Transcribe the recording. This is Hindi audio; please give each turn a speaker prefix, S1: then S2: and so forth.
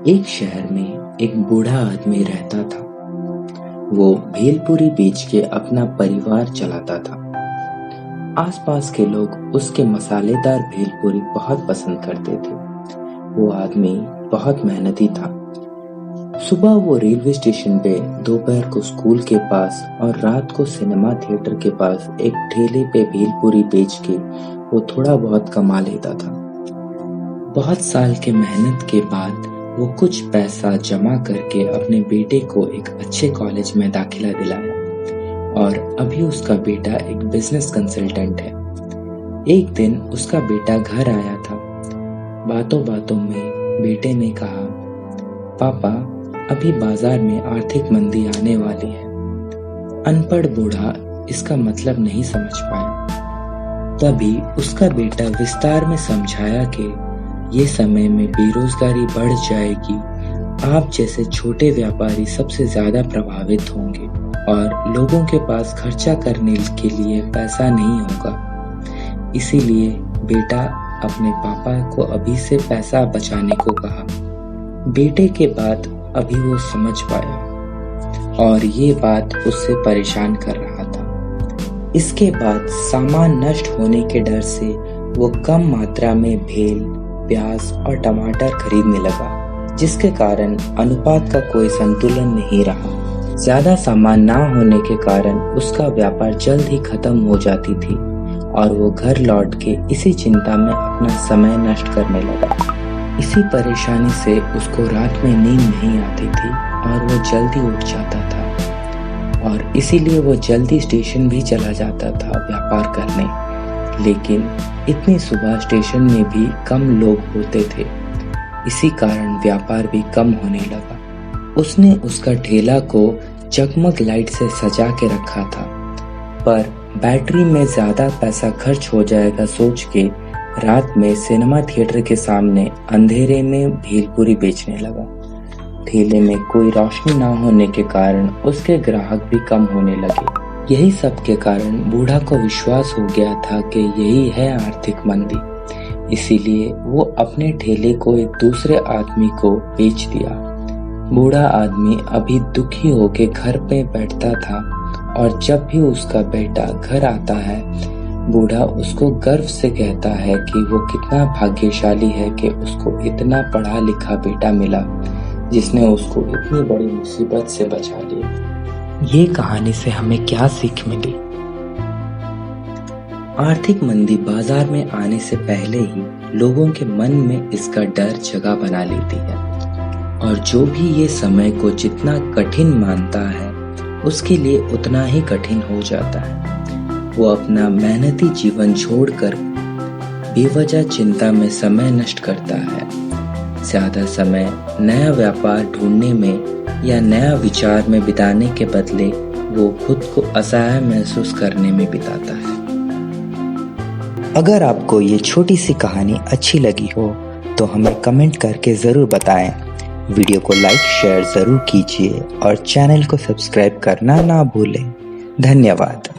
S1: एक शहर में एक बूढ़ा आदमी रहता था। वो भेलपुरी बेच के अपना परिवार चलाता था। आसपास के लोग उसके मसालेदार भेलपुरी बहुत पसंद करते थे। वो आदमी बहुत मेहनती था। सुबह वो रेलवे स्टेशन पे, दोपहर को स्कूल के पास और रात को सिनेमा थिएटर के पास एक ठेले पे भेलपुरी बेच के वो थोड़ा बहुत कमा लेता था। बहुत साल के मेहनत के बाद वो कुछ पैसा जमा करके अपने बेटे को एक अच्छे कॉलेज में दाखिला दिलाया और अभी उसका बेटा एक बिजनेस कंसल्टेंट है। एक दिन उसका बेटा घर आया था। बातों बातों में बेटे ने कहा, पापा, अभी बाजार में आर्थिक मंदी आने वाली है। अनपढ़ बूढ़ा इसका मतलब नहीं समझ पाया। तभी उसका बेटा विस्तार में समझाया कि ये समय में बेरोजगारी बढ़ जाएगी, आप जैसे छोटे व्यापारी सबसे ज्यादा प्रभावित होंगे और लोगों के पास खर्चा करने के लिए पैसा नहीं होगा। इसीलिए बेटा अपने पापा को अभी से पैसा बचाने को कहा। बेटे के बात अभी वो समझ पाया और ये बात उससे परेशान कर रहा था। इसके बाद सामान नष्ट होने के डर से वो कम मात्रा में भेल, प्याज और टमाटर खरीदने लगा, जिसके कारण अनुपात का कोई संतुलन नहीं रहा। ज्यादा सामान ना होने के कारण उसका व्यापार जल्द ही खत्म हो जाती थी और वो घर लौट के इसी चिंता में अपना समय नष्ट करने लगा। इसी परेशानी से उसको रात में नींद नहीं आती थी और वो जल्दी उठ जाता था और इसीलिए वो जल्दी स्टेशन भी चला जाता था व्यापार करने। लेकिन इतनी सुबह स्टेशन में भी कम लोग होते थे, इसी कारण व्यापार भी कम होने लगा। उसने उसका ठेला को जगमग लाइट से सजा के रखा था, पर बैटरी में ज्यादा पैसा खर्च हो जाएगा सोच के रात में सिनेमा थिएटर के सामने अंधेरे में भेलपुरी बेचने लगा। ठेले में कोई रोशनी ना होने के कारण उसके ग्राहक भी कम होने लगे। यही सब के कारण बूढ़ा को विश्वास हो गया था कि यही है आर्थिक मंदी। इसीलिए वो अपने ठेले को एक दूसरे आदमी को बेच दिया। बूढ़ा आदमी अभी दुखी होके घर पे बैठता था और जब भी उसका बेटा घर आता है, बूढ़ा उसको गर्व से कहता है कि वो कितना भाग्यशाली है कि उसको इतना पढ़ा लिखा बेटा मिला जिसने उसको इतनी बड़ी मुसीबत से बचा लिया। ये कहानी से हमें क्या सीख मिली? आर्थिक मंदी बाजार में आने से पहले ही लोगों के मन में इसका डर जगह बना लेती है और जो भी ये समय को जितना कठिन मानता है उसके लिए उतना ही कठिन हो जाता है। वो अपना मेहनती जीवन छोड़कर बेवजह चिंता में समय नष्ट करता है। ज्यादा समय नया व्यापार ढूंढने में या नया विचार में बिताने के बदले वो खुद को असहाय महसूस करने में बिताता है।
S2: अगर आपको ये छोटी सी कहानी अच्छी लगी हो तो हमें कमेंट करके ज़रूर बताएं। वीडियो को लाइक शेयर ज़रूर कीजिए और चैनल को सब्सक्राइब करना ना भूलें। धन्यवाद।